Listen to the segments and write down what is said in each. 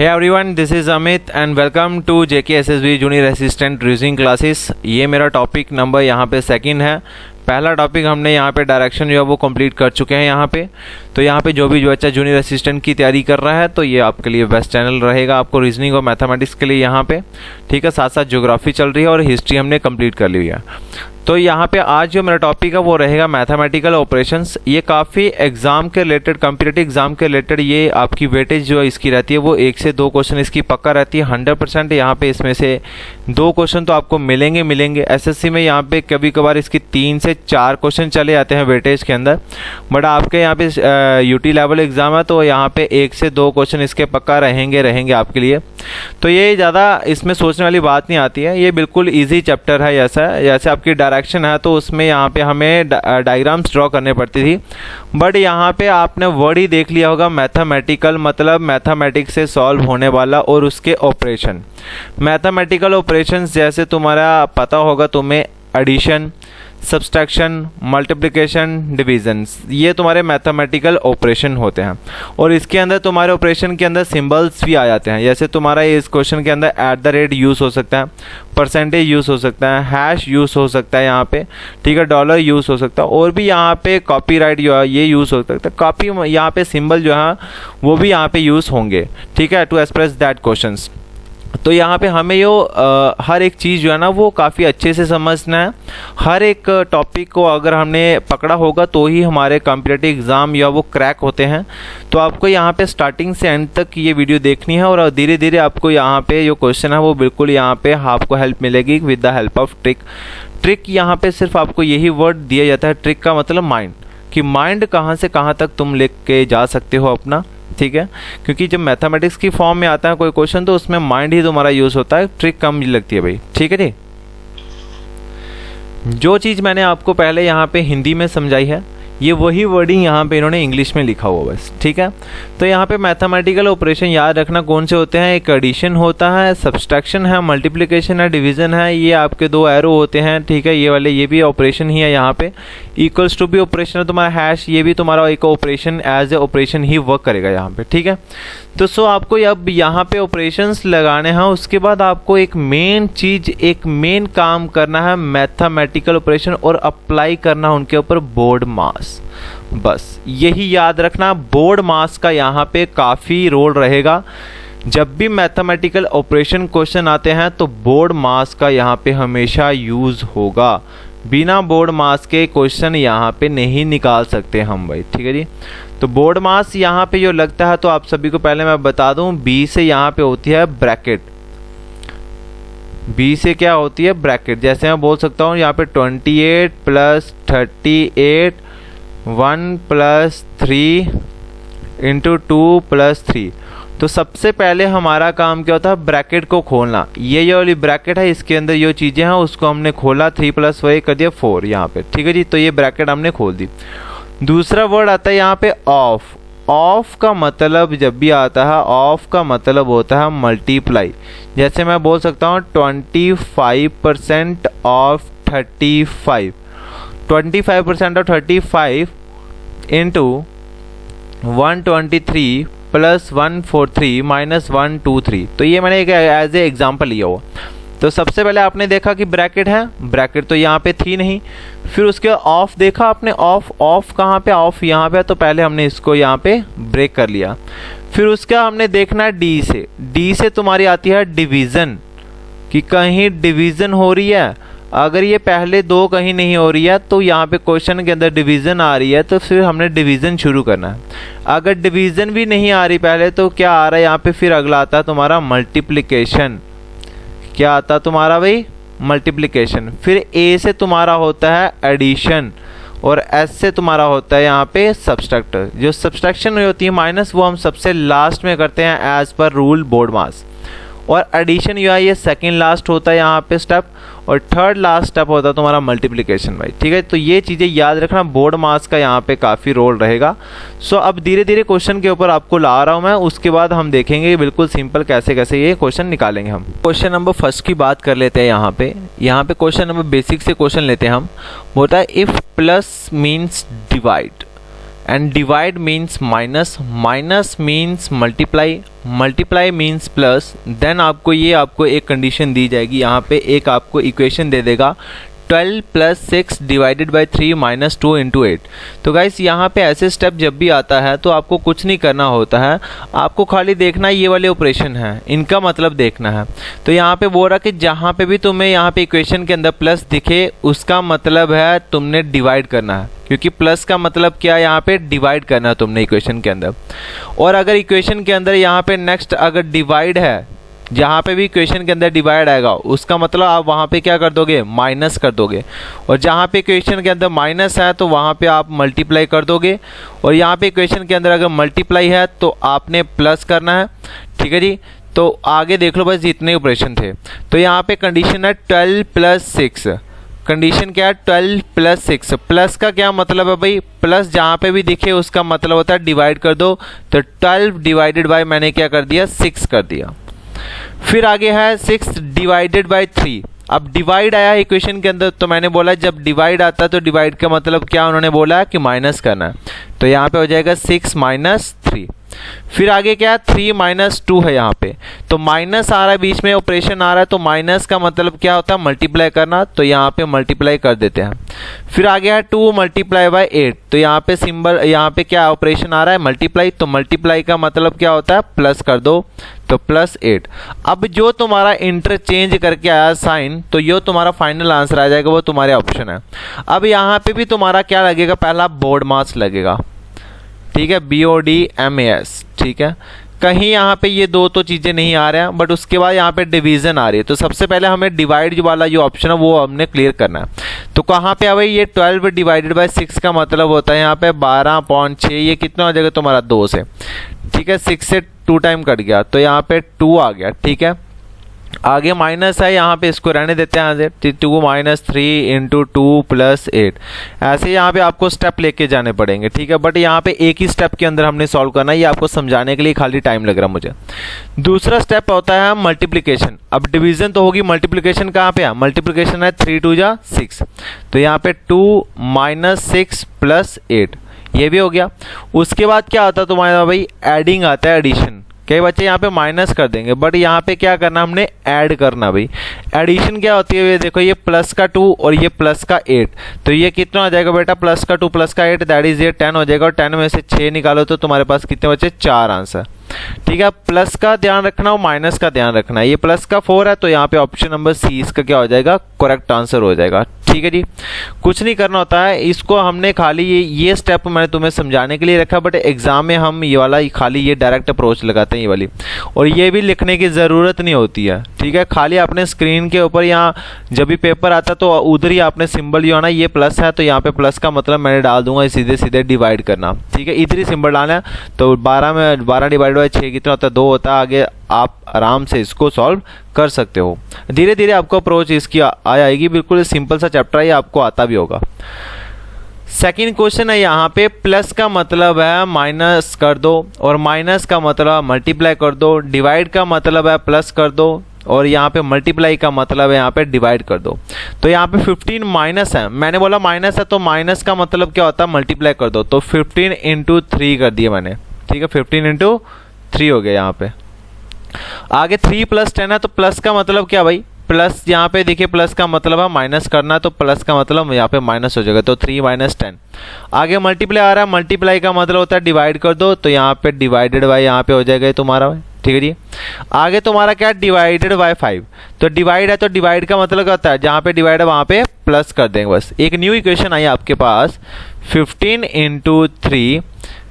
Hey everyone, this is Amit and welcome to JKSSB junior assistant reasoning classes. ये मेरा topic number यहाँ पे second है। पहला टॉपिक हमने यहाँ पे डायरेक्शन जो है वो कंप्लीट कर चुके हैं यहाँ पे। तो यहाँ पे जो भी बच्चा जूनियर असिस्टेंट की तैयारी कर रहा है तो ये आपके लिए बेस्ट चैनल रहेगा आपको रीजनिंग और मैथमेटिक्स के लिए यहाँ पे, ठीक है। साथ साथ ज्योग्राफी चल रही है और हिस्ट्री हमने कंप्लीट कर ली है। तो यहाँ पे आज जो मेरा टॉपिक है वो रहेगा मैथमेटिकल ऑपरेशंस। ये काफ़ी एग्जाम के रिलेटेड, कॉम्पिटिटिव एग्जाम के रिलेटेड ये आपकी वेटेज जो इसकी रहती है वो 1 से 2 क्वेश्चन इसकी पक्का रहती है 100%। यहाँ पे इसमें से 2 क्वेश्चन तो आपको मिलेंगे। एसएससी में यहाँ पे कभी कभार इसकी 3 से 4 क्वेश्चन चले जाते हैं वेटेज के अंदर, बट आपके यहाँ पे यूटी लेवल एग्जाम है तो यहाँ पे 1 से 2 क्वेश्चन इसके पक्का रहेंगे आपके लिए। तो ये ज़्यादा इसमें सोचने वाली बात नहीं आती है, ये बिल्कुल ईजी चैप्टर है। जैसे आपकी डायरेक्शन है तो उसमें यहाँ पे हमें डायग्राम्स ड्रॉ करने पड़ती थी, बट यहाँ पे आपने वर्ड ही देख लिया होगा मैथमेटिकल, मतलब मैथमेटिक्स से सॉल्व होने वाला और उसके ऑपरेशन। मैथमेटिकल ऑपरेशंस जैसे तुम्हारा पता होगा तुम्हें, एडिशन, सब्सट्रैक्शन, मल्टीप्लिकेशन, डिवीजन्स, ये तुम्हारे मैथमेटिकल ऑपरेशन होते हैं। और इसके अंदर तुम्हारे ऑपरेशन के अंदर सिंबल्स भी आ जाते हैं। जैसे तुम्हारा इस क्वेश्चन के अंदर @ यूज़ हो सकता है, परसेंटेज यूज़ हो सकता है, हैश यूज़ हो सकता है यहाँ पे, ठीक है, डॉलर यूज़ हो सकता है, और भी यहाँ पे कॉपीराइट जो है ये यूज़ हो सकता है। काफ़ी यहाँ पे सिंबल जो है वो भी यहाँ पे यूज़ होंगे, ठीक है, टू एक्सप्रेस दैट क्वेश्चंस। तो यहाँ पे हमें हर एक चीज़ जो है ना वो काफ़ी अच्छे से समझना है। हर एक टॉपिक को अगर हमने पकड़ा होगा तो ही हमारे कॉम्पिटिटिव एग्ज़ाम या वो क्रैक होते हैं। तो आपको यहाँ पे स्टार्टिंग से एंड तक ये वीडियो देखनी है और धीरे धीरे आपको यहाँ पे जो क्वेश्चन है वो बिल्कुल यहाँ पे आपको हेल्प मिलेगी with the help of trick. यहाँ पे सिर्फ आपको यही वर्ड दिया जाता है, ट्रिक का मतलब माइंड, कि माइंड कहाँ से कहाँ तक तुम लेके जा सकते हो अपना, ठीक है। क्योंकि जब मैथमेटिक्स की फॉर्म में आता है कोई क्वेश्चन तो उसमें माइंड ही तुम्हारा यूज़ होता है, ट्रिक कम लगती है भाई, ठीक है जी। जो चीज़ मैंने आपको पहले यहाँ पे हिंदी में समझाई है ये वही वर्डिंग यहाँ पे इन्होंने इंग्लिश में लिखा हुआ बस, ठीक है। तो यहाँ पे मैथमेटिकल ऑपरेशन याद रखना कौन से होते हैं, एक एडिशन होता है, सब्सट्रैक्शन है, मल्टीप्लिकेशन है, डिवीज़न है, ये आपके 2 एरो होते हैं, ठीक है। ये वाले ये भी ऑपरेशन ही है यहाँ पे। इक्वल्स टू भी ऑपरेशन है तुम्हारा, हैश ये भी तुम्हारा एक ऑपरेशन एज ए ऑपरेशन ही वर्क करेगा यहाँ पे, ठीक है। तो सो आपको अब यहाँ पे ऑपरेशंस लगाने हैं, उसके बाद आपको एक मेन चीज़, एक मेन काम करना है मैथमेटिकल ऑपरेशन और अप्लाई करना है उनके ऊपर बोर्ड मास। बस यही याद रखना, बोर्ड मास का यहाँ पे काफ़ी रोल रहेगा। जब भी मैथमेटिकल ऑपरेशन क्वेश्चन आते हैं तो बोर्ड मास का यहाँ पे हमेशा यूज़ होगा। बिना बोर्ड मास के क्वेश्चन यहाँ पे नहीं निकाल सकते हम भाई, ठीक है जी। तो बोर्ड मास यहाँ पे जो लगता है तो आप सभी को पहले मैं बता दूं, बी से यहाँ पे होती है ब्रैकेट। बी से क्या होती है, ब्रैकेट। जैसे मैं बोल सकता हूँ यहाँ पे 28 + 38 1 + 3 × 2 + 3। तो सबसे पहले हमारा काम क्या होता है, ब्रैकेट को खोलना। ये वाली ब्रैकेट है, इसके अंदर जो चीज़ें हैं उसको हमने खोला, 3 + 1 कर दिया 4 यहाँ पे, ठीक है जी। तो ये ब्रैकेट हमने खोल दी। दूसरा वर्ड आता है यहाँ पे ऑफ। ऑफ का मतलब जब भी आता है, ऑफ का मतलब होता है मल्टीप्लाई। जैसे मैं बोल सकता हूँ 25% ऑफ 35, 25% ऑफ 35 × 123 + 143 - 123। तो ये मैंने एक एज ए एग्जाम्पल लिया हुआ। तो सबसे पहले आपने देखा कि ब्रैकेट है, ब्रैकेट तो यहाँ पे थी नहीं। फिर उसके ऑफ देखा आपने, ऑफ कहाँ पे, ऑफ यहाँ पे, तो पहले हमने इसको यहाँ पे ब्रेक कर लिया। फिर उसका हमने देखना है डी से तुम्हारी आती है डिवीज़न, कि कहीं डिवीज़न हो रही है। अगर ये पहले 2 कहीं नहीं हो रही है तो यहाँ पे क्वेश्चन के अंदर डिवीज़न आ रही है तो फिर हमने डिवीज़न शुरू करना है। अगर डिवीज़न भी नहीं आ रही पहले तो क्या आ रहा है यहाँ पे, फिर अगला आता है तुम्हारा मल्टीप्लिकेशन। क्या आता है तुम्हारा भाई, मल्टीप्लिकेशन। फिर ए से तुम्हारा होता है एडिशन और एस से तुम्हारा होता है यहाँ पे सब्सट्रैक्टर। जो सब्सट्रैक्शन होती है माइनस, वो हम सबसे लास्ट में करते हैं एज पर रूल बोर्ड मास। और एडिशन जो है ये सेकेंड लास्ट होता है यहाँ पे स्टेप, और थर्ड लास्ट स्टेप होता है तुम्हारा मल्टीप्लिकेशन भाई, ठीक है। तो ये चीज़ें याद रखना, बोर्ड मास का यहाँ पे काफ़ी रोल रहेगा। सो अब धीरे धीरे क्वेश्चन के ऊपर आपको ला रहा हूँ मैं, उसके बाद हम देखेंगे बिल्कुल सिंपल कैसे कैसे ये क्वेश्चन निकालेंगे हम। क्वेश्चन नंबर फर्स्ट की बात कर लेते हैं। यहाँ पे क्वेश्चन नंबर बेसिक से क्वेश्चन लेते हैं हम। होता है if plus means divide and divide means minus, minus means multiply, multiply means plus, then आपको एक कंडीशन दी जाएगी, यहाँ पे एक आपको इक्वेशन दे देगा 12 plus 6 divided by 3 minus 2 into 8। तो गाइस यहाँ पे ऐसे स्टेप जब भी आता है तो आपको कुछ नहीं करना होता है, आपको खाली देखना ये वाले ऑपरेशन है, इनका मतलब देखना है। तो यहाँ पे बोल रहा कि जहाँ पे भी तुम्हें यहाँ पे इक्वेशन के अंदर प्लस दिखे उसका मतलब है तुमने डिवाइड करना है, क्योंकि प्लस का मतलब क्या है, यहाँ पे डिवाइड करना है तुमने इक्वेशन के अंदर। और अगर इक्वेशन के अंदर यहाँ पे नेक्स्ट अगर डिवाइड है, जहाँ पे भी इक्वेशन के अंदर डिवाइड आएगा उसका मतलब आप वहाँ पे क्या कर दोगे, माइनस कर दोगे। और जहाँ पे इक्वेशन के अंदर माइनस है तो वहाँ पे आप मल्टीप्लाई कर दोगे, और यहाँ पे इक्वेशन के अंदर अगर मल्टीप्लाई है तो आपने प्लस करना है। ठीक है जी, तो आगे देख लो, बस जितने ऑपरेशन थे। तो यहाँ पे कंडीशन है 12 प्लस 6, कंडीशन क्या है 12 प्लस 6। प्लस का क्या मतलब है भाई, प्लस जहाँ पे भी दिखे उसका मतलब होता है डिवाइड कर दो। तो 12 डिवाइडेड बाय मैंने क्या कर दिया, 6 कर दिया। फिर आगे है 6 डिवाइडेड बाय 3। अब डिवाइड आया इक्वेशन के अंदर, तो मैंने बोला जब डिवाइड आता है तो डिवाइड का मतलब क्या उन्होंने बोला कि माइनस करना है। तो यहाँ पे हो जाएगा 6 माइनस 3। फिर आगे क्या है 3 माइनस 2 है यहाँ पे, तो माइनस आ रहा है बीच में, ऑपरेशन आ रहा है, तो माइनस का मतलब क्या होता है, मल्टीप्लाई करना। तो यहाँ पे मल्टीप्लाई कर देते हैं। फिर आगे है 2 मल्टीप्लाई बाय 8, तो यहाँ पे सिंबल, यहाँ पे क्या ऑपरेशन आ रहा है, मल्टीप्लाई। तो मल्टीप्लाई का मतलब क्या होता है, प्लस कर दो, तो प्लस 8। अब जो तुम्हारा इंटरचेंज करके आया साइन, तो ये तुम्हारा फाइनल आंसर आ जाएगा, वो तुम्हारे ऑप्शन है। अब यहाँ पे भी तुम्हारा क्या लगेगा, पहला बोर्ड मास लगेगा, ठीक है, BODMAS, ठीक है। कहीं यहाँ पे ये दो तो चीज़ें नहीं आ रहे हैं, बट उसके बाद यहाँ पे डिवीज़न आ रही है। तो सबसे पहले हमें डिवाइड वाला जो ऑप्शन है वो हमने क्लियर करना है। तो कहाँ पे भाई, ये 12 डिवाइडेड बाय 6 का मतलब होता है यहाँ पे 12.6, ये कितना हो जाएगा तुम्हारा 2 से, ठीक है। 6 से 2 टाइम कट गया तो यहाँ पे 2 आ गया, ठीक है। आगे माइनस है, यहाँ पे इसको रहने देते हैं, यहाँ से 2 माइनस 3 इंटू 2 प्लस 8। ऐसे यहाँ पे आपको स्टेप लेके जाने पड़ेंगे, ठीक है। बट यहाँ पे एक ही स्टेप के अंदर हमने सॉल्व करना है, ये आपको समझाने के लिए खाली टाइम लग रहा है मुझे। दूसरा स्टेप होता है मल्टीप्लिकेशन। अब डिवीजन तो होगी, मल्टीप्लिकेशन कहाँ पे है, मल्टीप्लिकेशन है 3 2 जा 6, तो यहाँ पे 2 माइनस 6 प्लस 8, ये भी हो गया। उसके बाद क्या आता है तुम्हारा भाई, एडिंग आता है, एडिशन। कई बच्चे यहाँ पे माइनस कर देंगे, बट यहाँ पे क्या करना, हमने ऐड करना भाई। एडिशन क्या होती है, ये देखो, ये प्लस का 2 और ये प्लस का 8, तो ये कितना हो जाएगा बेटा, प्लस का 2 प्लस का 8, दैट इज ये 10 हो जाएगा। और 10 में से 6 निकालो तो तुम्हारे पास कितने बचे, 4 आंसर, ठीक है। प्लस का ध्यान रखना और माइनस का ध्यान रखना है। ये प्लस का 4 है तो यहाँ पे ऑप्शन नंबर सी इसका क्या हो जाएगा, करेक्ट आंसर हो जाएगा, ठीक है जी। कुछ नहीं करना होता है इसको, हमने खाली ये स्टेप मैंने तुम्हें समझाने के लिए रखा, बट एग्जाम में हम ये वाला खाली ये डायरेक्ट अप्रोच लगाते हैं, ये वाली। और ये भी लिखने की ज़रूरत नहीं होती है, ठीक है। खाली अपने स्क्रीन के ऊपर यहाँ जब भी पेपर आता तो उधर ही आपने सिंबल जो है ना, ये प्लस है तो यहाँ पे प्लस का मतलब मैंने डाल दूंगा सीधे सीधे डिवाइड करना, ठीक है। इधर ही सिंबल डालना है। तो 12 में 12 डिवाइड बाय 6 कितना होता है, 2 होता है। आगे आप आराम से इसको सॉल्व कर सकते हो। धीरे धीरे आपको अप्रोच इसकी आएगी, बिल्कुल सिंपल सा चैप्टर है, ये आपको आता भी होगा। सेकंड क्वेश्चन है यहाँ पे, प्लस का मतलब है माइनस कर दो, और माइनस का मतलब मल्टीप्लाई कर दो, डिवाइड का मतलब है प्लस कर दो, और यहाँ पे मल्टीप्लाई का मतलब है यहाँ पे डिवाइड कर दो। तो यहाँ पे 15 माइनस है, मैंने बोला माइनस है तो माइनस का मतलब क्या होता है, मल्टीप्लाई कर दो। तो 15 इंटू 3 कर दिया मैंने, ठीक है। 15 इंटू 3 हो गया यहाँ पे। आगे 3 प्लस 10 है, तो प्लस का मतलब क्या भाई, प्लस यहाँ पे देखिए, प्लस का मतलब है माइनस करना, तो प्लस का मतलब यहाँ पे माइनस हो जाएगा, तो 3 माइनस 10। आगे मल्टीप्लाई आ रहा है, मल्टीप्लाई का मतलब होता है डिवाइड कर दो, तो यहाँ पे डिवाइडेड बाय यहाँ पे हो जाएगा तुम्हारा भाई, ठीक है जी। आगे तुम्हारा क्या, डिवाइडेड बाय 5, तो डिवाइड है तो डिवाइड का मतलब क्या होता है, जहाँ पे डिवाइड है वहाँ पे प्लस कर देंगे बस। एक न्यू इक्वेशन आई आपके पास, 15 इंटू 3,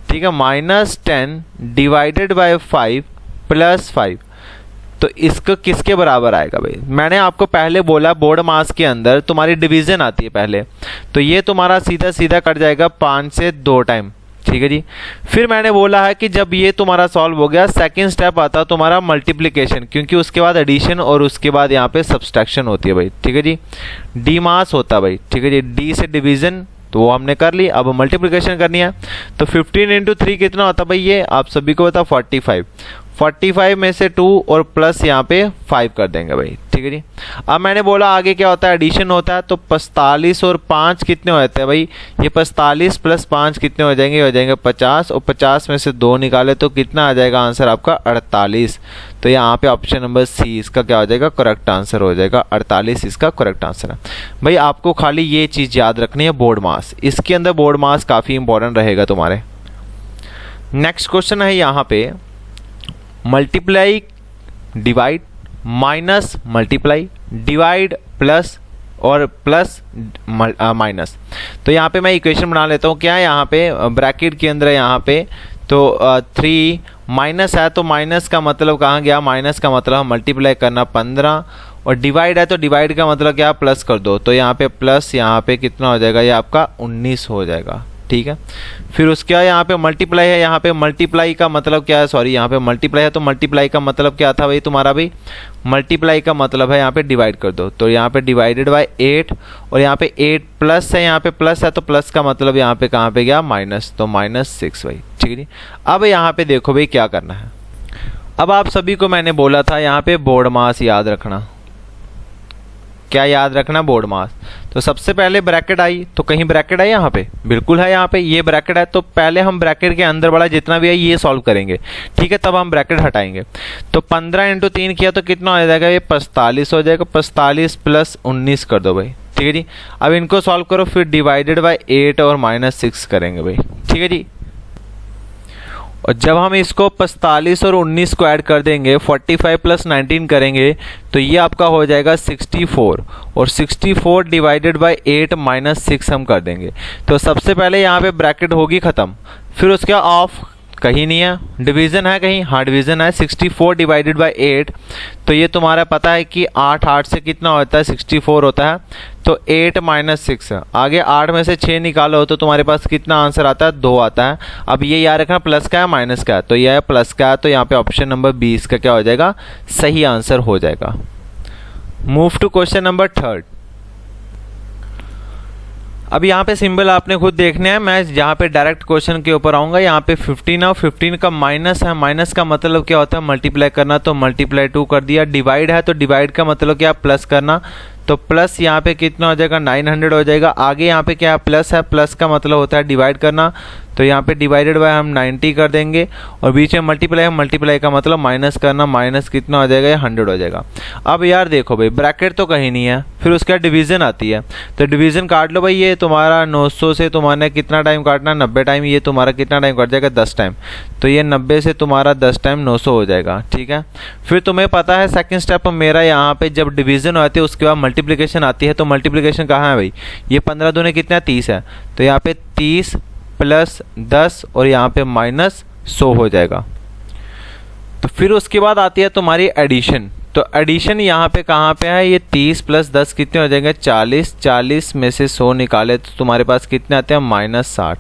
ठीक है, माइनस 10 डिवाइडेड बाय 5 प्लस 5, तो इसको किसके बराबर आएगा भाई। मैंने आपको पहले बोला बोर्ड मास के अंदर तुम्हारी डिवीजन आती है पहले, तो ये तुम्हारा सीधा सीधा कट जाएगा 5 से 2 टाइम, ठीक है जी। फिर मैंने बोला है कि जब ये तुम्हारा सॉल्व हो गया, सेकंड स्टेप आता तुम्हारा मल्टीप्लिकेशन, क्योंकि उसके बाद एडिशन और उसके बाद यहाँ पे सब्सट्रैक्शन होती है भाई, ठीक है जी। डी मास होता है भाई, ठीक है जी। डी से डिवीजन तो वो हमने कर ली, अब मल्टीप्लिकेशन करनी है। तो 15 इंटू 3 कितना होता है भाई, ये आप सभी को पता 45। 45 में से 2 और प्लस यहाँ पे 5 कर देंगे भाई, ठीक है। ठीक है जी। अब मैंने बोला आगे क्या होता है, एडिशन होता है, तो 45 और 5 कितने हो जाते हैं भाई, ये 45 प्लस 5 कितने हो जाएंगे, हो जाएंगे 50, और 50 में से 2 निकाले तो कितना आ जाएगा आंसर आपका 48। तो यहाँ पे ऑप्शन नंबर सी इसका क्या हो जाएगा, करेक्ट आंसर हो जाएगा, 48 इसका करेक्ट आंसर है। भाई आपको खाली ये चीज़ याद रखनी है, बोर्ड मास, इसके अंदर बोर्ड मास काफ़ी इंपॉर्टेंट रहेगा तुम्हारे। नेक्स्ट क्वेश्चन है यहाँ पे multiply divide minus multiply divide plus और प्लस माइनस। तो यहाँ पे मैं इक्वेशन बना लेता हूँ, क्या है यहाँ पे ब्रैकेट के अंदर है यहाँ पे, तो 3 माइनस है तो माइनस का मतलब कहाँ गया, माइनस का मतलब मल्टीप्लाई करना 15, और डिवाइड है तो डिवाइड का मतलब क्या, प्लस कर दो, तो यहाँ पे प्लस यहाँ पे कितना हो जाएगा, ये आपका 19 हो जाएगा, ठीक है। फिर उसके बाद यहाँ पे मल्टीप्लाई है, यहाँ पे मल्टीप्लाई का मतलब क्या है, सॉरी यहाँ पे मल्टीप्लाई है तो मल्टीप्लाई का मतलब क्या था भाई तुम्हारा, भाई मल्टीप्लाई का मतलब है यहाँ पे डिवाइड कर दो, तो यहाँ पे डिवाइडेड बाय 8, और यहाँ पे 8 प्लस है, यहाँ पे प्लस है तो प्लस का मतलब यहाँ पे कहाँ पे गया, माइनस, तो -6 भाई, ठीक है जी। अब यहाँ पे देखो भाई क्या करना है, अब आप सभी को मैंने बोला था यहाँ पे बोर्ड मास याद रखना, क्या याद रखना, बोर्ड मास। तो सबसे पहले ब्रैकेट आई, तो कहीं ब्रैकेट है यहाँ पे, बिल्कुल है, यहाँ पे ये ब्रैकेट है, तो पहले हम ब्रैकेट के अंदर वाला जितना भी है ये सॉल्व करेंगे, ठीक है, तब हम ब्रैकेट हटाएंगे। तो 15 × 3 किया तो कितना हो जाएगा, ये 45 हो जाएगा, 45 प्लस 19 कर दो भाई, ठीक है जी। अब इनको सॉल्व करो, फिर डिवाइडेड बाय 8 और -6 करेंगे भाई, ठीक है जी। और जब हम इसको 45 और 19 को ऐड कर देंगे, 45 प्लस 19 करेंगे, तो ये आपका हो जाएगा 64, और 64 डिवाइडेड बाय 8 -6 हम कर देंगे। तो सबसे पहले यहाँ पे ब्रैकेट होगी ख़त्म, फिर उसके ऑफ, कहीं नहीं है, डिवीज़न है कहीं, हाँ डिवीज़न है, 64 डिवाइडेड बाय 8, तो ये तुम्हारा पता है कि 8 से कितना होता है, 64 होता है, तो 8 -6 आगे 8 में से 6 निकालो तो तुम्हारे पास कितना आंसर आता है, 2 आता है। अब ये याद रखना प्लस का है माइनस का है, तो यह है प्लस का है, तो यहाँ पे ऑप्शन नंबर 20 का क्या हो जाएगा, सही आंसर हो जाएगा। Move to question number 3। अब यहाँ पे सिंबल आपने खुद देखने हैं, मैं यहाँ पे डायरेक्ट क्वेश्चन के ऊपर आऊँगा। यहाँ पे 15 और 15 का माइनस है, माइनस का मतलब क्या होता है, मल्टीप्लाई करना, तो मल्टीप्लाई 2 कर दिया। डिवाइड है तो डिवाइड का मतलब क्या, प्लस करना, तो प्लस यहाँ पे कितना हो जाएगा, 900 हो जाएगा। आगे यहाँ पे क्या प्लस है, प्लस का मतलब होता है डिवाइड करना, तो यहाँ पे डिवाइडेड बाय हम 90 कर देंगे, और बीच में मल्टीप्लाई है, मल्टीप्लाई का मतलब माइनस करना, माइनस कितना हो जाएगा, 100 हो जाएगा। अब यार देखो भाई ब्रैकेट तो कहीं नहीं है, फिर उसके बाद डिवीज़न आती है, तो डिवीज़न काट लो भाई। ये तुम्हारा 900 से तुम्हारे कितना टाइम काटना, 90 टाइम, ये तुम्हारा कितना टाइम कट जाएगा, 10 टाइम, तो ये 90 से तुम्हारा 10 टाइम 900 हो जाएगा, ठीक है। फिर तुम्हें पता है सेकंड स्टेप मेरा, यहाँ पे जब डिवीज़न होती है उसके बाद मल्टीप्लिकेशन आती है, तो मल्टीप्लिकेशन कहाँ है भाई, ये 15 दूने कितना 30 है, तो यहाँ पे 30 प्लस 10 और यहाँ पे -100 हो जाएगा। तो फिर उसके बाद आती है तुम्हारी एडिशन, तो एडिशन यहाँ पे कहाँ पे है, ये 30 प्लस 10 कितने हो जाएंगे, 40, 40 में से 100 निकाले तो तुम्हारे पास कितने आते हैं, -60।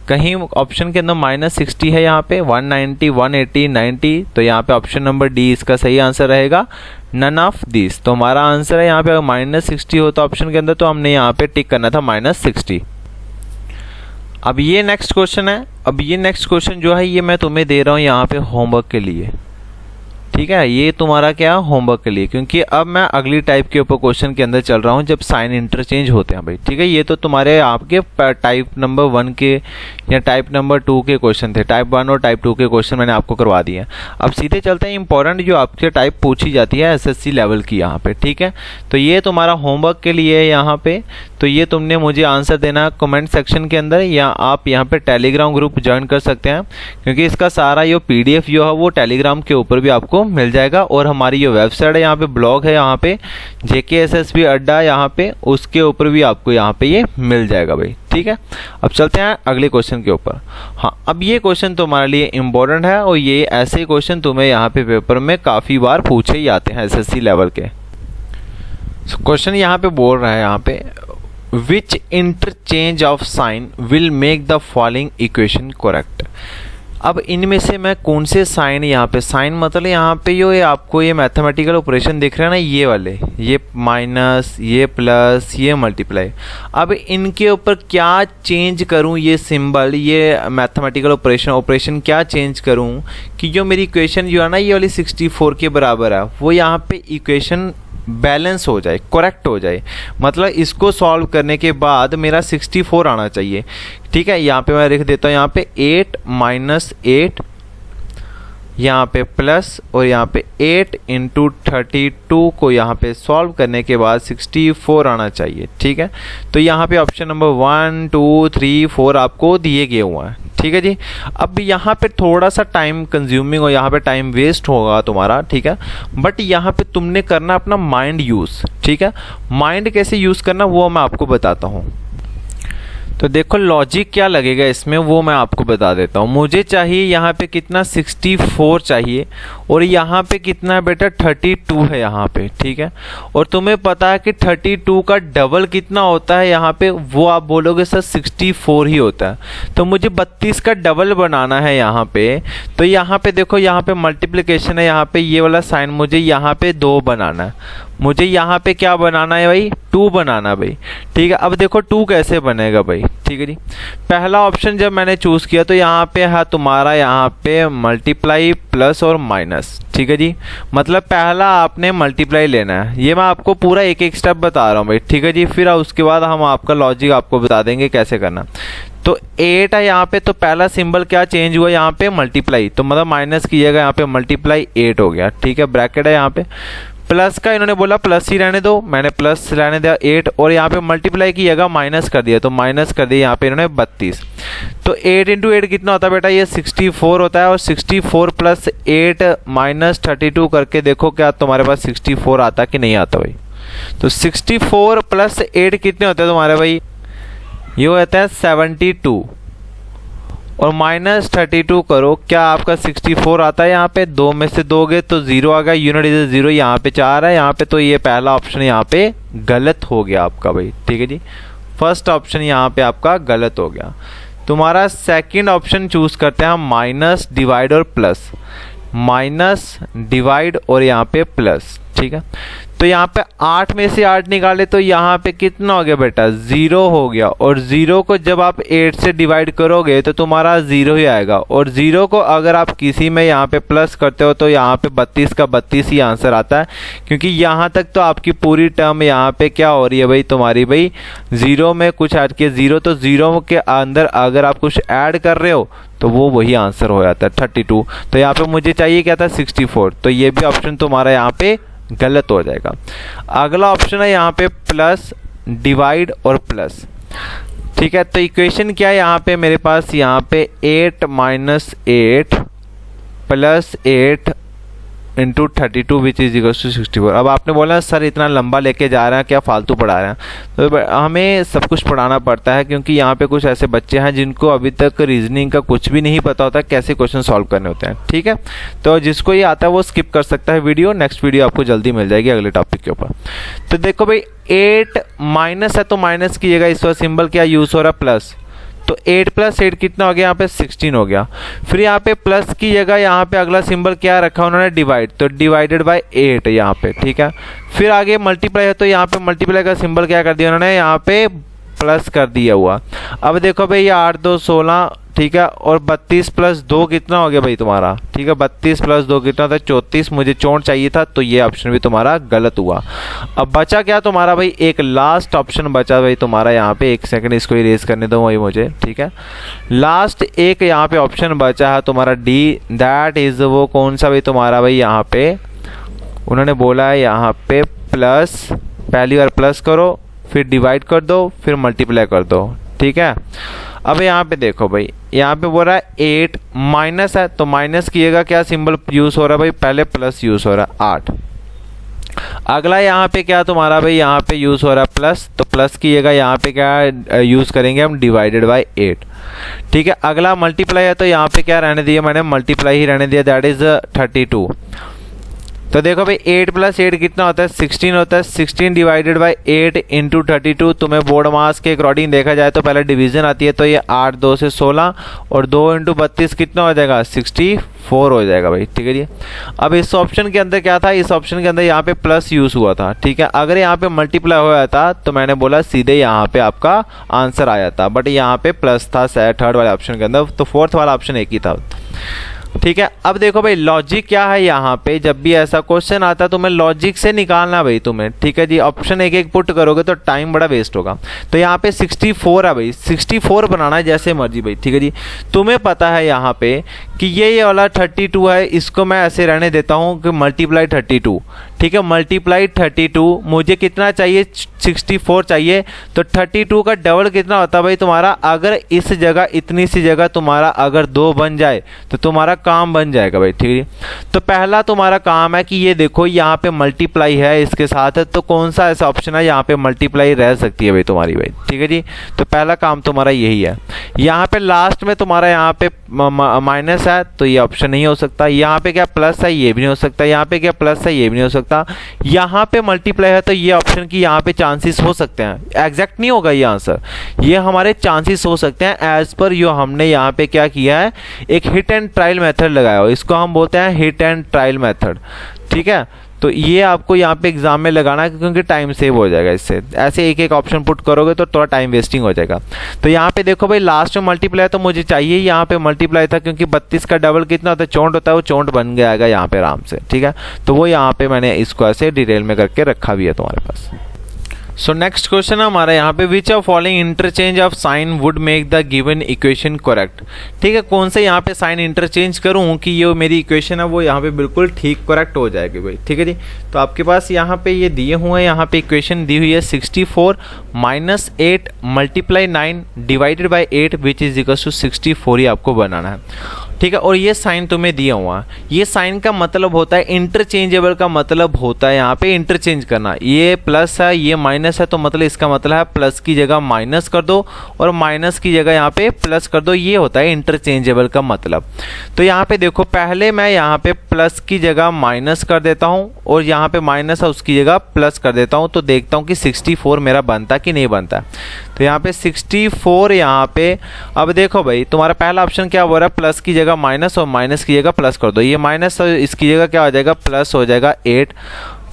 कहीं ऑप्शन के अंदर -60 है, यहाँ पे 190, 180, 90, तो यहाँ पे ऑप्शन नंबर डी इसका सही आंसर रहेगा, नन ऑफ दिस। तो हमारा आंसर है यहाँ पे -60 होता ऑप्शन के अंदर, तो हमने यहाँ पे टिक करना था -60। अब ये नेक्स्ट क्वेश्चन है, अब ये नेक्स्ट क्वेश्चन जो है ये मैं तुम्हें दे रहा हूँ यहाँ पे होमवर्क के लिए, ठीक है। ये तुम्हारा क्या होमवर्क के लिए, क्योंकि अब मैं अगली टाइप के ऊपर क्वेश्चन के अंदर चल रहा हूँ जब साइन इंटरचेंज होते हैं भाई, ठीक है। ये तो तुम्हारे आपके टाइप नंबर 1 के या टाइप नंबर 2 के क्वेश्चन थे, टाइप 1 और टाइप 2 के क्वेश्चन मैंने आपको करवा दिए हैं। अब सीधे चलते हैं इंपॉर्टेंट जो आपके टाइप पूछी जाती है SSC लेवल की यहाँ पे, ठीक है। तो ये तुम्हारा होमवर्क के लिए है यहाँ पे, तो ये तुमने मुझे आंसर देना कमेंट सेक्शन के अंदर, या आप यहाँ पे टेलीग्राम ग्रुप ज्वाइन कर सकते हैं, क्योंकि इसका सारा ये PDF जो है वो टेलीग्राम के ऊपर भी आपको मिल जाएगा। और हमारी जो वेबसाइट है यहाँ पे, ब्लॉग है यहाँ पे JKSSB अड्डा, यहाँ पे उसके ऊपर भी आपको यहाँ पे ये मिल जाएगा भाई, ठीक है। अब चलते हैं अगले क्वेश्चन के ऊपर। हाँ, अब ये क्वेश्चन तुम्हारे लिए इम्पोर्टेंट है, और ये ऐसे क्वेश्चन तुम्हें यहाँ पे पेपर में काफ़ी बार पूछे ही आते हैं SSC लेवल के। क्वेश्चन यहाँ पे बोल रहा है यहाँ पे, which interchange of sign will make the following equation correct. अब इनमें से मैं कौन से साइन, यहाँ पे साइन मतलब यहाँ पे जो ये आपको ये मैथमेटिकल ऑपरेशन दिख रहा है ना, ये वाले, ये माइनस, ये प्लस, ये मल्टीप्लाई, अब इनके ऊपर क्या चेंज करूँ, ये सिंबल, ये मैथमेटिकल ऑपरेशन क्या चेंज करूँ कि जो मेरी इक्वेशन जो है ना ये वाली 64 के बराबर है, वो यहाँ पे इक्वेशन बैलेंस हो जाए, करेक्ट हो जाए। मतलब इसको सॉल्व करने के बाद मेरा 64 आना चाहिए। ठीक है, यहाँ पे मैं लिख देता हूँ, यहाँ पे 8 माइनस 8, यहाँ पे प्लस, और यहाँ पे 8 इंटू 32 को यहाँ पे सॉल्व करने के बाद 64 आना चाहिए। ठीक है, तो यहाँ पे ऑप्शन नंबर 1 2 3 4 आपको दिए गए हुए हैं। ठीक है जी, अब यहाँ पे थोड़ा सा टाइम कंज्यूमिंग और यहाँ पे टाइम वेस्ट होगा तुम्हारा। ठीक है, बट यहाँ पे तुमने करना अपना माइंड यूज़। ठीक है, माइंड कैसे यूज़ करना वो मैं आपको बताता हूँ। तो देखो लॉजिक क्या लगेगा इसमें वो मैं आपको बता देता हूँ। मुझे चाहिए यहाँ पे कितना 64 चाहिए, और यहाँ पे कितना है बेटा 32 है यहाँ पे। ठीक है, और तुम्हें पता है कि 32 का डबल कितना होता है यहाँ पे, वो आप बोलोगे सर 64 ही होता है। तो मुझे 32 का डबल बनाना है यहाँ पे। तो यहाँ पे देखो, यहाँ पे मल्टीप्लिकेशन है, यहाँ पे ये वाला साइन मुझे यहाँ पे 2 बनाना है। मुझे यहाँ पे क्या बनाना है भाई, 2 बनाना भाई। ठीक है, अब देखो 2 कैसे बनेगा भाई। ठीक है जी, पहला ऑप्शन जब मैंने चूज़ किया तो यहाँ पे है तुम्हारा, यहाँ पे मल्टीप्लाई प्लस और माइनस। ठीक है जी, मतलब पहला आपने मल्टीप्लाई लेना है। ये मैं आपको पूरा एक एक स्टेप बता रहा हूँ भाई। ठीक है जी, फिर उसके बाद हम आपका लॉजिक आपको बता देंगे कैसे करना। तो 8 है यहाँ पे, तो पहला सिंबल क्या चेंज हुआ यहाँ पे, मल्टीप्लाई, तो मतलब माइनस की जगह यहाँ पे मल्टीप्लाई 8 हो गया। ठीक है, ब्रैकेट है यहाँ पे, प्लस का इन्होंने बोला प्लस ही रहने दो, मैंने प्लस रहने दिया 8, और यहाँ पे मल्टीप्लाई की जगह माइनस कर दिया, तो माइनस कर दिया यहाँ पे इन्होंने 32। तो 8 इंटू 8 कितना होता है बेटा, ये 64 होता है। और 64 प्लस 8 माइनस 32 करके देखो क्या तुम्हारे पास 64 आता कि नहीं आता भाई। तो 64 प्लस 8 कितने होते हैं तुम्हारे भाई, ये होता है 72, और माइनस 32 करो, क्या आपका 64 आता है। यहाँ पे 2 में से दोगे तो 0 आ गया, यूनिट इज 0, यहाँ पे 4 है यहाँ पे, तो ये पहला ऑप्शन यहाँ पे गलत हो गया आपका भाई। ठीक है जी, फर्स्ट ऑप्शन यहाँ पे आपका गलत हो गया। तुम्हारा सेकंड ऑप्शन चूज करते हैं हम, माइनस डिवाइड और प्लस, माइनस डिवाइड और यहाँ पे प्लस। ठीक है, तो यहाँ पे 8 में से 8 निकाले तो यहाँ पे कितना हो गया बेटा, 0 हो गया। और 0 को जब आप 8 से डिवाइड करोगे तो तुम्हारा 0 ही आएगा। और 0 को अगर आप किसी में यहाँ पे प्लस करते हो तो यहाँ पे 32 का 32 ही आंसर आता है, क्योंकि यहाँ तक तो आपकी पूरी टर्म यहाँ पे क्या हो रही है भाई तुम्हारी भाई, 0 में कुछ ऐड किया 0, तो 0 के अंदर अगर आप कुछ ऐड कर रहे हो तो वो वही आंसर हो जाता है 32। तो यहाँ पे मुझे चाहिए क्या था 64, तो ये भी ऑप्शन तुम्हारा यहाँ पे गलत हो जाएगा। अगला ऑप्शन है यहाँ पे प्लस डिवाइड और प्लस। ठीक है, तो इक्वेशन क्या है यहाँ पे मेरे पास, यहाँ पे 8 minus 8 plus 8 into 32 which is equal to 64। अब आपने बोला सर इतना लंबा लेके जा रहे हैं, क्या फालतू पढ़ा रहे हैं। तो हमें सब कुछ पढ़ाना पड़ता है, क्योंकि यहाँ पे कुछ ऐसे बच्चे हैं जिनको अभी तक रीजनिंग का कुछ भी नहीं पता होता कैसे क्वेश्चन सॉल्व करने होते हैं। ठीक है, तो जिसको ये आता है वो स्किप कर सकता है वीडियो, नेक्स्ट वीडियो आपको जल्दी मिल जाएगी अगले टॉपिक के ऊपर। तो देखो भाई 8 माइनस है, तो माइनस की जगह इस वक्त सिंबल क्या यूज़ हो रहा है, प्लस। तो 8 प्लस 8 कितना हो गया, यहाँ पे 16 हो गया। फिर यहाँ पे प्लस की जगह यहाँ पे अगला सिंबल क्या रखा उन्होंने, डिवाइड, तो डिवाइडेड बाय 8 यहाँ पे। ठीक है, फिर आगे मल्टीप्लाई है, तो यहाँ पे मल्टीप्लाई का सिंबल क्या कर दिया उन्होंने, यहाँ पे प्लस कर दिया हुआ। अब देखो भाई ये 8 2 16, ठीक है, और 32 प्लस 2 कितना हो गया भाई तुम्हारा। ठीक है, 32 प्लस 2 कितना था, 34। मुझे 64 चाहिए था, तो ये ऑप्शन भी तुम्हारा गलत हुआ। अब बचा क्या तुम्हारा भाई, एक लास्ट ऑप्शन बचा भाई तुम्हारा यहाँ पे, एक सेकंड इसको इरेज करने दो वही मुझे। ठीक है, लास्ट एक यहाँ पे ऑप्शन बचा है तुम्हारा डी, दैट इज वो कौन सा भाई तुम्हारा भाई, यहाँ पे उन्होंने बोला है यहाँ पे प्लस, पहली बार प्लस करो, फिर डिवाइड कर दो, फिर मल्टीप्लाई कर दो। ठीक है, अब यहाँ पे देखो भाई, यहाँ पे बोल रहा है 8 माइनस है, तो माइनस की जगह क्या सिंबल यूज़ हो रहा है भाई, पहले प्लस यूज़ हो रहा है 8। अगला यहाँ पे क्या तुम्हारा भाई, यहाँ पे यूज़ हो रहा है प्लस, तो प्लस की जगह यहाँ पे क्या यूज़ करेंगे हम, डिवाइडेड बाय 8। ठीक है, अगला मल्टीप्लाई है, तो यहाँ पे क्या रहने दिया मैंने, मल्टीप्लाई ही रहने दिया, दैट इज़ 32। तो देखो भाई 8 प्लस 8 कितना होता है, 16 होता है। 16 डिवाइडेड बाय 8 इंटू 32, तुम्हें बोर्ड मास के अकॉर्डिंग देखा जाए तो पहले डिवीजन आती है, तो ये 8 2 से 16, और 2 इंटू 32 कितना हो जाएगा, 64 हो जाएगा भाई। ठीक है जी, अब इस ऑप्शन के अंदर क्या था, इस ऑप्शन के अंदर यहाँ पे प्लस यूज़ हुआ था। ठीक है, अगर यहाँ पे मल्टीप्लाई हो जाता तो मैंने बोला सीधे यहाँ पे आपका आंसर आ जाता, बट यहाँ पे प्लस था थर्ड वाले ऑप्शन के अंदर, तो फोर्थ वाला ऑप्शन एक ही था। ठीक है। अब देखो भाई लॉजिक क्या है यहाँ पे, जब भी ऐसा क्वेश्चन आता है तो मैं लॉजिक से निकालना भाई तुम्हें, ठीक है जी। ऑप्शन एक एक पुट करोगे तो टाइम बड़ा वेस्ट होगा। तो यहाँ पे 64 है भाई, 64 बनाना है जैसे मर्जी भाई, ठीक है जी। तुम्हें पता है यहाँ पे कि ये वाला 32 है, इसको मैं ऐसे रहने देता हूँ कि मल्टीप्लाई 32, ठीक है। मल्टीप्लाई 32 मुझे कितना चाहिए, 64 चाहिए। तो 32 का डबल कितना होता है भाई तुम्हारा, अगर इस जगह इतनी सी जगह तुम्हारा अगर 2 बन जाए तो तुम्हारा काम बन जाएगा भाई, ठीक है। तो पहला तुम्हारा काम है कि ये देखो यहाँ पे मल्टीप्लाई है इसके साथ, तो कौन सा ऐसा ऑप्शन है यहाँ पे मल्टीप्लाई रह सकती है भाई तुम्हारी भाई, ठीक है जी। तो पहला काम तुम्हारा यही है। यहाँ पे लास्ट में तुम्हारा यहाँ पे माइनस है तो ये ऑप्शन नहीं हो सकता। यहाँ पे क्या प्लस है, ये भी नहीं हो सकता। यहाँ पे क्या प्लस है, ये भी नहीं हो सकता। यहाँ पे मल्टीप्लाई है तो ये ऑप्शन की यहाँ पे चांसेस हो सकते हैं, एग्जैक्ट नहीं होगा ये आंसर, ये हमारे चांसेस हो सकते हैं एज पर जो हमने यहाँ पे क्या किया है, एक हिट एंड ट्रायल मेथड लगाया हो, इसको हम बोलते हैं हिट एंड ट्रायल मेथड, ठीक है। तो ये आपको यहाँ पे एग्जाम में लगाना है क्योंकि टाइम सेव हो जाएगा इससे। ऐसे एक एक ऑप्शन पुट करोगे तो थोड़ा टाइम वेस्टिंग हो जाएगा। तो यहाँ पे देखो भाई लास्ट में मल्टीप्लाई तो मुझे चाहिए, यहाँ पे मल्टीप्लाई था क्योंकि 32 का डबल कितना होता है, 64 होता है, वो 64 बन गया यहाँ पे आराम से, ठीक है। तो वो यहाँ पे मैंने इसको ऐसे डिटेल में करके रखा भी है तुम्हारे पास। सो नेक्स्ट क्वेश्चन है हमारा यहाँ पे, which of following interchange of sign would make the given equation correct, ठीक है। कौन से यहाँ पे साइन इंटरचेंज करूँ कि ये मेरी इक्वेशन है वो यहाँ पे बिल्कुल ठीक करेक्ट हो जाएगी भाई, ठीक है जी। तो आपके पास यहाँ पे ये दिए हुए हैं, यहाँ पे इक्वेशन दी हुई है 64 minus 8 multiply 9 divided by 8 which is equal to 64 ही आपको बनाना है, ठीक है। और ये साइन तुम्हें दिया हुआ है, ये साइन का मतलब होता है इंटरचेंजेबल, का मतलब होता है यहाँ पे इंटरचेंज करना। ये प्लस है ये माइनस है तो मतलब इसका मतलब है प्लस की जगह माइनस कर दो और माइनस की जगह यहाँ पे प्लस कर दो, ये होता है इंटरचेंजेबल का मतलब। तो यहाँ पे देखो पहले मैं यहाँ पे प्लस की जगह माइनस कर देता हूँ और यहाँ पे माइनस है उसकी जगह प्लस कर देता हूँ, तो देखता हूँ कि 64 मेरा बनता कि नहीं बनता। तो यहाँ पे 64 यहाँ पे, अब देखो भाई तुम्हारा पहला ऑप्शन क्या हो रहा है, प्लस की जगह माइनस और माइनस की जगह प्लस कर दो, ये माइनस और इसकी जगह क्या हो जाएगा प्लस हो जाएगा 8,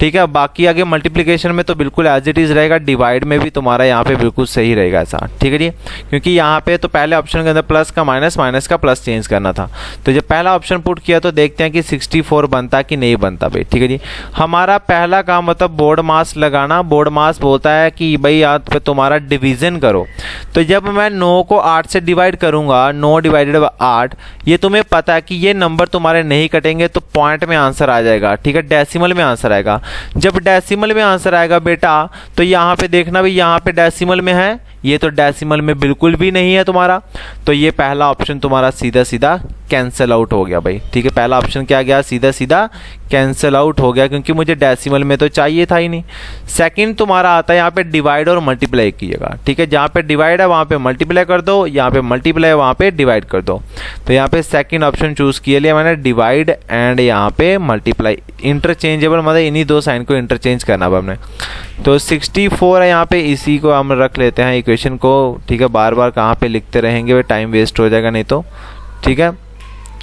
ठीक है। बाकी आगे मल्टीप्लिकेशन में तो बिल्कुल एज इट इज़ रहेगा, डिवाइड में भी तुम्हारा यहाँ पे बिल्कुल सही रहेगा ऐसा, ठीक है जी। क्योंकि यहाँ पे तो पहले ऑप्शन के अंदर प्लस का माइनस, माइनस का प्लस चेंज करना था। तो जब पहला ऑप्शन पुट किया तो देखते हैं कि 64 बनता कि नहीं बनता भाई, ठीक है जी। हमारा पहला काम मतलब बोर्ड मास लगाना। बोर्ड मास बोलता है कि भाई यहाँ पे तुम्हारा डिवीजन करो। तो जब मैं 9 को 8 से डिवाइड करूँगा, 9 डिवाइडेड बाई 8, ये तुम्हें पता है कि ये नंबर तुम्हारे नहीं कटेंगे तो पॉइंट में आंसर आ जाएगा, ठीक है, डेसिमल में आंसर आएगा। जब डेसिमल में आंसर आएगा बेटा तो यहाँ पे देखना भी यहाँ पे डेसिमल में है, ये तो डेसिमल में बिल्कुल भी नहीं है तुम्हारा, तो ये पहला ऑप्शन तुम्हारा सीधा सीधा कैंसिल आउट हो गया भाई, ठीक है। पहला ऑप्शन क्या गया, सीधा सीधा कैंसिल आउट हो गया क्योंकि मुझे डेसिमल में तो चाहिए था ही नहीं। सेकंड तुम्हारा आता है यहाँ पे डिवाइड और मल्टीप्लाई कीजिएगा, ठीक है। जहाँ पे डिवाइड है वहाँ पे मल्टीप्लाई कर दो, यहाँ पे मल्टीप्लाई है वहाँ पे डिवाइड कर दो। तो यहाँ पे सेकंड ऑप्शन चूज किया लिया मैंने, डिवाइड एंड यहाँ पे मल्टीप्लाई, इंटरचेंजेबल मतलब इन्हीं दो साइन को इंटरचेंज करना है हमने। तो 64 है यहाँ पे, इसी को हम रख लेते हैं इक्वेशन को, ठीक है। बार बार कहाँ पे लिखते रहेंगे, टाइम वेस्ट हो जाएगा नहीं तो, ठीक है।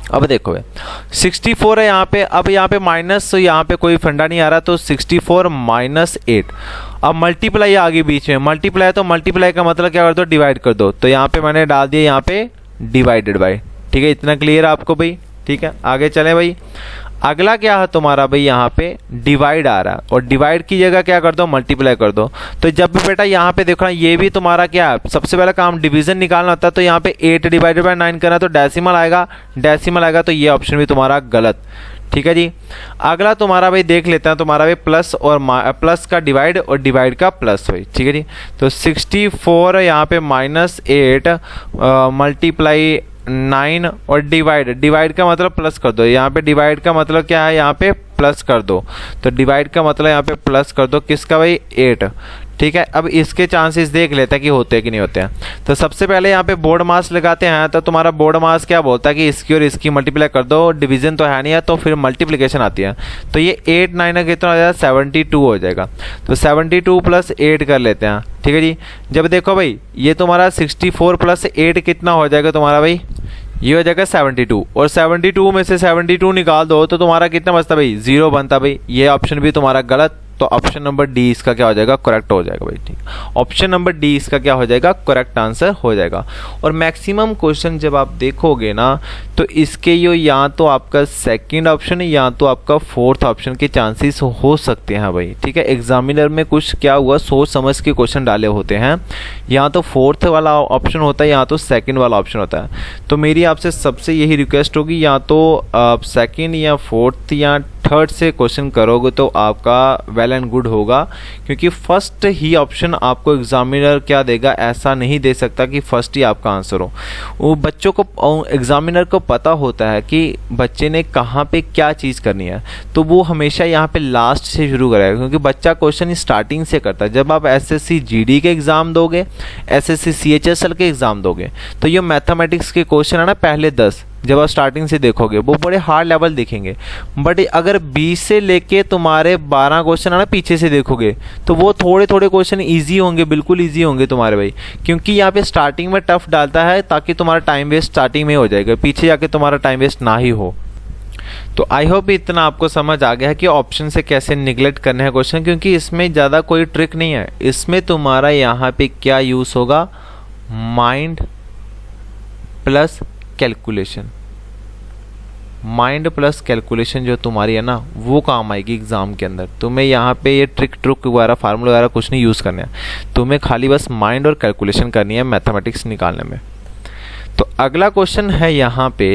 अब देखो 64 है यहाँ पे, अब यहाँ पे माइनस, तो यहाँ पे कोई फंडा नहीं आ रहा, तो 64 माइनस 8। अब मल्टीप्लाई आगे बीच में, मल्टीप्लाई तो मल्टीप्लाई का मतलब क्या कर दो, डिवाइड कर दो। तो यहाँ पे मैंने डाल दिया यहाँ पे डिवाइडेड बाय, ठीक है। इतना क्लियर है आपको भाई, ठीक है। आगे चले भाई, अगला क्या है तुम्हारा भाई, यहाँ पे डिवाइड आ रहा है और डिवाइड की जगह क्या कर दो, मल्टीप्लाई कर दो। तो जब भी बेटा यहाँ पे देखो ये भी तुम्हारा क्या है, सबसे पहला काम डिवीजन निकालना होता है। तो यहाँ पे 8 डिवाइडेड बाय 9 करना तो डेसिमल आएगा, डेसिमल आएगा तो ये ऑप्शन भी तुम्हारा गलत, ठीक है जी। अगला तुम्हारा भाई देख लेते हैं, तुम्हारा भाई प्लस और प्लस का डिवाइड और डिवाइड का प्लस भाई, ठीक है जी। तो 64 यहाँ पे माइनस 8 मल्टीप्लाई 9 और डिवाइड का मतलब प्लस कर दो। यहाँ पे डिवाइड का मतलब क्या है, यहाँ पे प्लस कर दो। तो डिवाइड का मतलब यहाँ पे प्लस कर दो, किसका भाई 8, ठीक है। अब इसके चांसेस देख लेते हैं कि होते हैं कि नहीं होते हैं। तो सबसे पहले यहाँ पे बोर्ड मास लगाते हैं। तो तुम्हारा बोर्ड मास क्या बोलता है कि इसकी और इसकी मल्टीप्लाई कर दो, डिवीजन तो है नहीं है तो फिर मल्टीप्लिकेशन आती है। तो ये 8 9 कितना हो जाएगा, 72 हो जाएगा। तो 72 प्लस 8 कर लेते हैं, ठीक है जी। जब देखो भाई ये तुम्हारा 64 प्लस 8 कितना हो जाएगा तुम्हारा भाई, ये हो जाएगा 72, और 72 में से 72 निकाल दो तो तुम्हारा कितना बचता भाई, 0 बनता भाई। ये ऑप्शन भी तुम्हारा गलत, तो ऑप्शन नंबर डी इसका क्या हो जाएगा, करेक्ट हो जाएगा भाई। ठीक, ऑप्शन नंबर डी इसका क्या हो जाएगा, करेक्ट आंसर हो जाएगा। और मैक्सिमम क्वेश्चन जब आप देखोगे ना तो इसके यो या तो आपका सेकंड ऑप्शन या तो आपका फोर्थ ऑप्शन के चांसेस हो सकते हैं भाई। ठीक है, एग्जामिनर में कुछ क्या हुआ, सोच समझ के क्वेश्चन डाले होते हैं, या तो फोर्थ वाला ऑप्शन होता है या तो सेकंड वाला ऑप्शन होता है। तो मेरी आपसे सबसे यही रिक्वेस्ट होगी, या तो आप सेकंड या फोर्थ या थर्ड से क्वेश्चन करोगे तो आपका वेल एंड गुड होगा, क्योंकि फर्स्ट ही ऑप्शन आपको एग्जामिनर क्या देगा, ऐसा नहीं दे सकता कि फर्स्ट ही आपका आंसर हो। वो बच्चों को, एग्जामिनर को पता होता है कि बच्चे ने कहाँ पे क्या चीज़ करनी है, तो वो हमेशा यहाँ पे लास्ट से शुरू करेगा, क्योंकि बच्चा क्वेश्चन स्टार्टिंग से करता है। जब आप एसएससी जीडी के एग्ज़ाम दोगे, एसएससी सीएचएसएल के एग्ज़ाम दोगे, तो ये मैथमेटिक्स के क्वेश्चन है ना, पहले 10 जब आप स्टार्टिंग से देखोगे वो बड़े हार्ड लेवल दिखेंगे। बट अगर 20 से लेके तुम्हारे 12 क्वेश्चन है ना पीछे से देखोगे, तो वो थोड़े थोड़े क्वेश्चन इजी होंगे, बिल्कुल इजी होंगे तुम्हारे भाई, क्योंकि यहाँ पे स्टार्टिंग में टफ डालता है ताकि तुम्हारा टाइम वेस्ट स्टार्टिंग में हो जाएगा, पीछे जाके तुम्हारा टाइम वेस्ट ना ही हो। तो आई होप इतना आपको समझ आ गया है कि ऑप्शन से कैसे निगलेक्ट करने हैं क्वेश्चन, क्योंकि इसमें ज़्यादा कोई ट्रिक नहीं है। इसमें तुम्हारा यहाँ पे क्या यूज़ होगा, mind plus calculation. Mind plus calculation जो तुम्हारी है ना वो काम आएगी एग्जाम के अंदर। तुम्हें यहाँ पे ये ट्रिक वगैरह फार्मूला वगैरह कुछ नहीं यूज़ करना है, तुम्हें खाली बस माइंड और कैलकुलेशन करनी है मैथमेटिक्स निकालने में। तो अगला क्वेश्चन है यहाँ पे,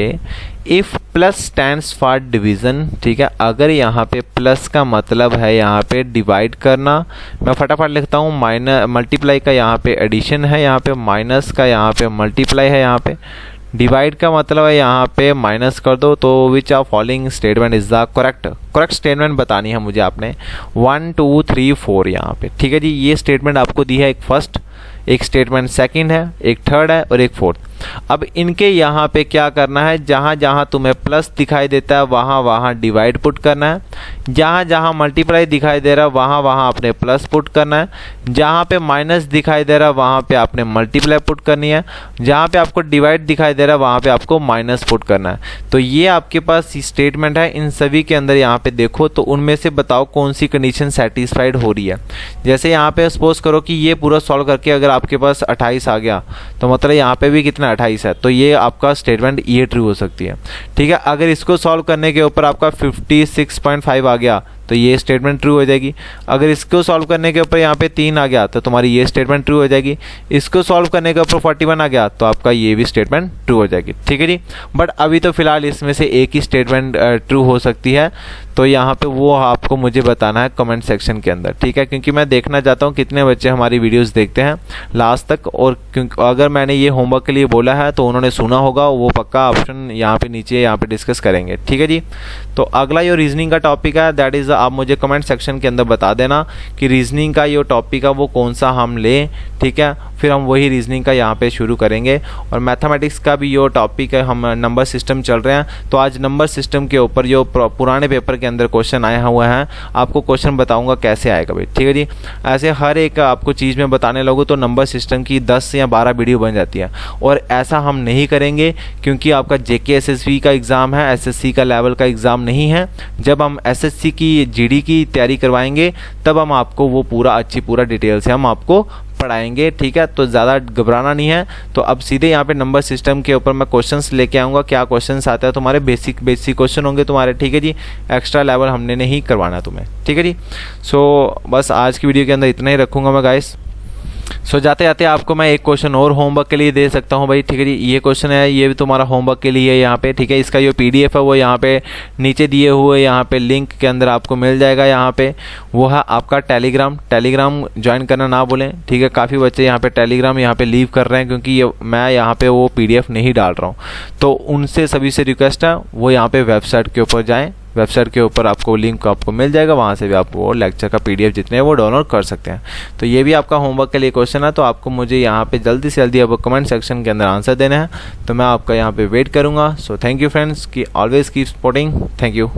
if plus stands for division. ठीक है, अगर यहाँ पे प्लस का मतलब है यहाँ पे डिवाइड करना, मैं फटाफट लिखता हूँ, माइनस मल्टीप्लाई का यहाँ पे एडिशन है, यहाँ पे माइनस का यहाँ पे मल्टीप्लाई है, यहाँ पे डिवाइड का मतलब है यहाँ पे माइनस कर दो। तो which of following statement is the correct statement बतानी है मुझे आपने, 1 2 3 4 यहाँ पे। ठीक है जी, ये स्टेटमेंट आपको दी है, एक फर्स्ट, एक स्टेटमेंट सेकंड है, एक थर्ड है और एक फोर्थ। अब इनके यहाँ पे क्या करना है, जहाँ जहाँ तुम्हें प्लस दिखाई देता है वहाँ वहाँ डिवाइड पुट करना है, जहाँ जहाँ मल्टीप्लाई दिखाई दे रहा है वहाँ वहाँ आपने प्लस पुट करना है, जहाँ पे माइनस दिखाई दे रहा है वहाँ पे आपने मल्टीप्लाई पुट करनी है, जहाँ पे आपको डिवाइड दिखाई दे रहा है वहाँ पे आपको माइनस पुट करना है। तो ये आपके पास स्टेटमेंट है, इन सभी के अंदर यहाँ पे देखो तो उनमें से बताओ कौन सी कंडीशन सेटिस्फाइड हो रही है। जैसे यहाँ पे सपोज करो कि ये पूरा सॉल्व करके अगर आपके पास 28 आ गया, तो मतलब यहाँ पे भी कितना 28 है, तो ये आपका स्टेटमेंट ये ट्रू हो सकती है। ठीक है, अगर इसको सॉल्व करने के ऊपर आपका 56.5 आ गया तो ये स्टेटमेंट ट्रू हो जाएगी। अगर इसको सॉल्व करने के ऊपर यहाँ पे 3 आ गया तो तुम्हारी ये स्टेटमेंट ट्रू हो जाएगी। इसको सॉल्व करने के ऊपर 41 आ गया तो आपका ये भी स्टेटमेंट ट्रू हो जाएगी। ठीक है जी, बट अभी तो फिलहाल इसमें से एक ही स्टेटमेंट ट्रू हो सकती है, तो यहाँ पे वो आपको मुझे बताना है कमेंट सेक्शन के अंदर। ठीक है, क्योंकि मैं देखना चाहता हूँ कितने बच्चे हमारी वीडियोस देखते हैं लास्ट तक, और क्योंकि अगर मैंने ये होमवर्क के लिए बोला है तो उन्होंने सुना होगा, वो पक्का ऑप्शन यहाँ पे नीचे यहाँ पे डिस्कस करेंगे। ठीक है जी, तो अगला ये रीजनिंग का टॉपिक है, दैट इज़ आप मुझे कमेंट सेक्शन के अंदर बता देना कि रीजनिंग का ये टॉपिक है वो कौन सा हम लें। ठीक है, फिर हम वही रीजनिंग का यहाँ पे शुरू करेंगे। और मैथमेटिक्स का भी ये टॉपिक है, हम नंबर सिस्टम चल रहे हैं, तो आज नंबर सिस्टम के ऊपर जो पुराने पेपर के अंदर क्वेश्चन आए हुए हैं आपको क्वेश्चन बताऊंगा कैसे आएगा भाई। ठीक है जी, ऐसे हर एक आपको चीज़ में बताने लगो तो नंबर सिस्टम की 10 या 12 वीडियो बन जाती है, और ऐसा हम नहीं करेंगे क्योंकि आपका जेके एसएसबी का एग्ज़ाम है, एसएससी का लेवल का एग्ज़ाम नहीं है। जब हम एसएससी की जीडी की तैयारी करवाएंगे तब हम आपको वो पूरा डिटेल से हम आपको पढ़ाएंगे। ठीक है, तो ज़्यादा घबराना नहीं है। तो अब सीधे यहाँ पे नंबर सिस्टम के ऊपर मैं क्वेश्चंस लेके आऊँगा, क्या क्वेश्चंस आते हैं तुम्हारे, बेसिक क्वेश्चन होंगे तुम्हारे। ठीक है जी, एक्स्ट्रा लेवल हमने नहीं करवाना तुम्हें। ठीक है जी, सो बस आज की वीडियो के अंदर इतना ही रखूँगा मैं गाइस। सो जाते जाते आपको मैं एक क्वेश्चन और होमवर्क के लिए दे सकता हूँ भाई। ठीक है जी, ये क्वेश्चन है, ये भी तुम्हारा होमवर्क के लिए है यहाँ पे। ठीक है, इसका जो पीडीएफ है वो यहाँ पे नीचे दिए हुए यहाँ पे लिंक के अंदर आपको मिल जाएगा। यहाँ पे वो है आपका टेलीग्राम ज्वाइन करना ना भूलें। ठीक है, काफ़ी बच्चे यहाँ पे टेलीग्राम यहाँ पे लीव कर रहे हैं क्योंकि मैं यहाँ पे वो पीडीएफ नहीं डाल रहा हूँ, तो उनसे सभी से रिक्वेस्ट है वो यहाँ पे वेबसाइट के ऊपर जाएँ। वेबसाइट के ऊपर आपको लिंक आपको मिल जाएगा, वहाँ से भी आप वो लेक्चर का पीडीएफ जितने हैं वो डाउनलोड कर सकते हैं। तो ये भी आपका होमवर्क के लिए क्वेश्चन है, तो आपको मुझे यहाँ पे जल्दी से जल्दी अब कमेंट सेक्शन के अंदर आंसर देना है, तो मैं आपका यहाँ पे वेट करूँगा। सो थैंक यू फ्रेंड्स, कि always keep supporting. Thank you.